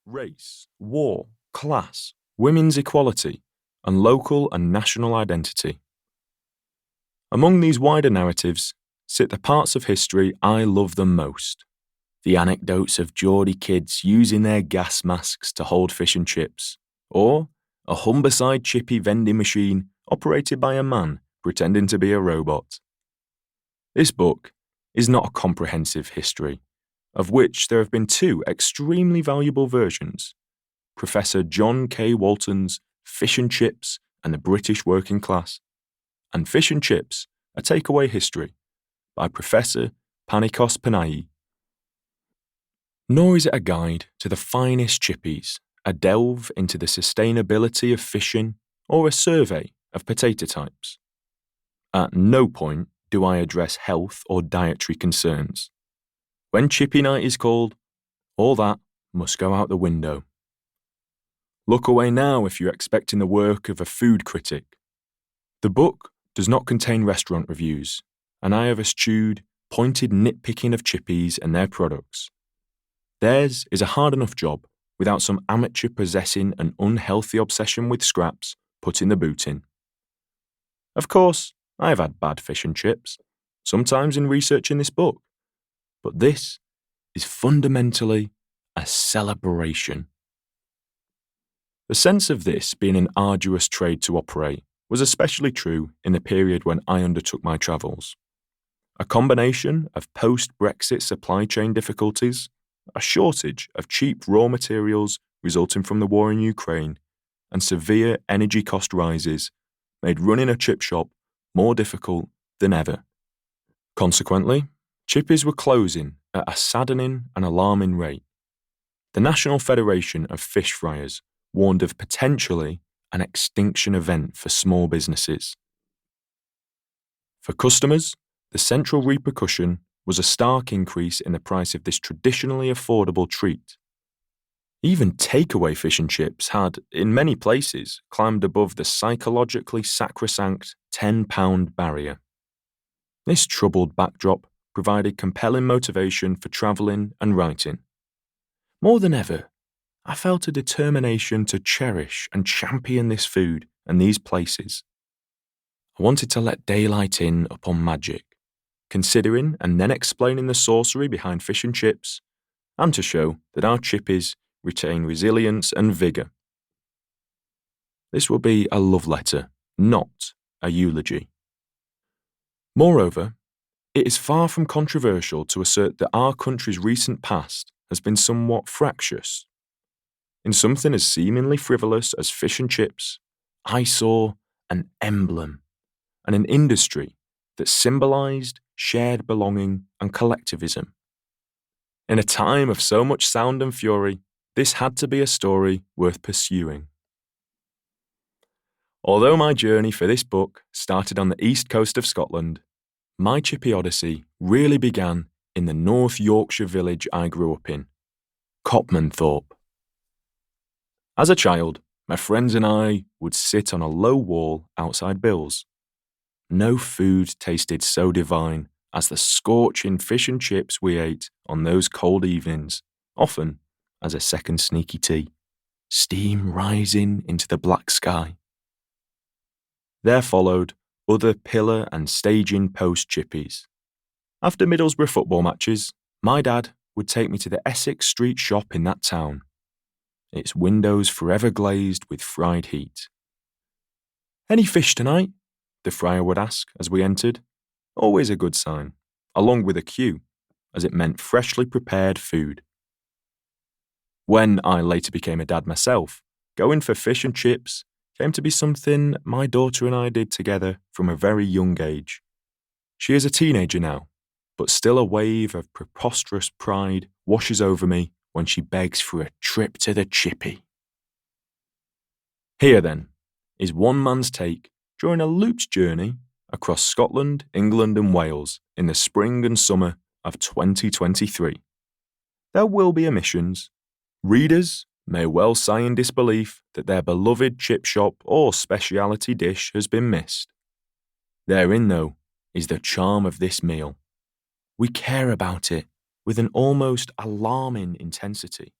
race, war, class, women's equality, and local and national identity. Among these wider narratives sit the parts of history I love the most. The anecdotes of Geordie kids using their gas masks to hold fish and chips, or a Humberside chippy vending machine operated by a man pretending to be a robot. This book is not a comprehensive history, of which there have been two extremely valuable versions: Professor John K. Walton's Fish and Chips and the British Working Class, and Fish and Chips, A Takeaway History, by Professor Panikos Panayi. Nor is it a guide to the finest chippies, a delve into the sustainability of fishing, or a survey of potato types. At no point do I address health or dietary concerns. When chippy night is called, all that must go out the window. Look away now if you're expecting the work of a food critic. The book does not contain restaurant reviews, and I have eschewed pointed nitpicking of chippies and their products. Theirs is a hard enough job without some amateur possessing an unhealthy obsession with scraps putting the boot in. Of course, I have had bad fish and chips, sometimes in researching this book, but this is fundamentally a celebration. The sense of this being an arduous trade to operate was especially true in the period when I undertook my travels. A combination of post-Brexit supply chain difficulties, a shortage of cheap raw materials resulting from the war in Ukraine, and severe energy cost rises made running a chip shop more difficult than ever. Consequently, chippies were closing at a saddening and alarming rate. The National Federation of Fish Fryers warned of potentially an extinction event for small businesses. For customers, the central repercussion was a stark increase in the price of this traditionally affordable treat. Even takeaway fish and chips had, in many places, climbed above the psychologically sacrosanct £10 barrier. This troubled backdrop provided compelling motivation for travelling and writing. More than ever, I felt a determination to cherish and champion this food and these places. I wanted to let daylight in upon magic, considering and then explaining the sorcery behind fish and chips, and to show that our chippies retain resilience and vigour. This will be a love letter, not a eulogy. Moreover, it is far from controversial to assert that our country's recent past has been somewhat fractious. In something as seemingly frivolous as fish and chips, I saw an emblem and an industry that symbolised shared belonging and collectivism. In a time of so much sound and fury, this had to be a story worth pursuing. Although my journey for this book started on the east coast of Scotland, my chippy odyssey really began in the North Yorkshire village I grew up in, Copmanthorpe. As a child, my friends and I would sit on a low wall outside Bill's. No food tasted so divine as the scorching fish and chips we ate on those cold evenings, often as a second sneaky tea, steam rising into the black sky. There followed other pillar and staging post chippies. After Middlesbrough football matches, my dad would take me to the Essex Street shop in that town, its windows forever glazed with fried heat. "Any fish tonight?" the fryer would ask as we entered, always a good sign, along with a cue, as it meant freshly prepared food. When I later became a dad myself, going for fish and chips came to be something my daughter and I did together from a very young age. She is a teenager now, but still a wave of preposterous pride washes over me when she begs for a trip to the chippy. Here, then, is one man's take during a looped journey across Scotland, England and Wales in the spring and summer of 2023. There will be omissions. Readers may well sigh in disbelief that their beloved chip shop or speciality dish has been missed. Therein, though, is the charm of this meal. We care about it with an almost alarming intensity.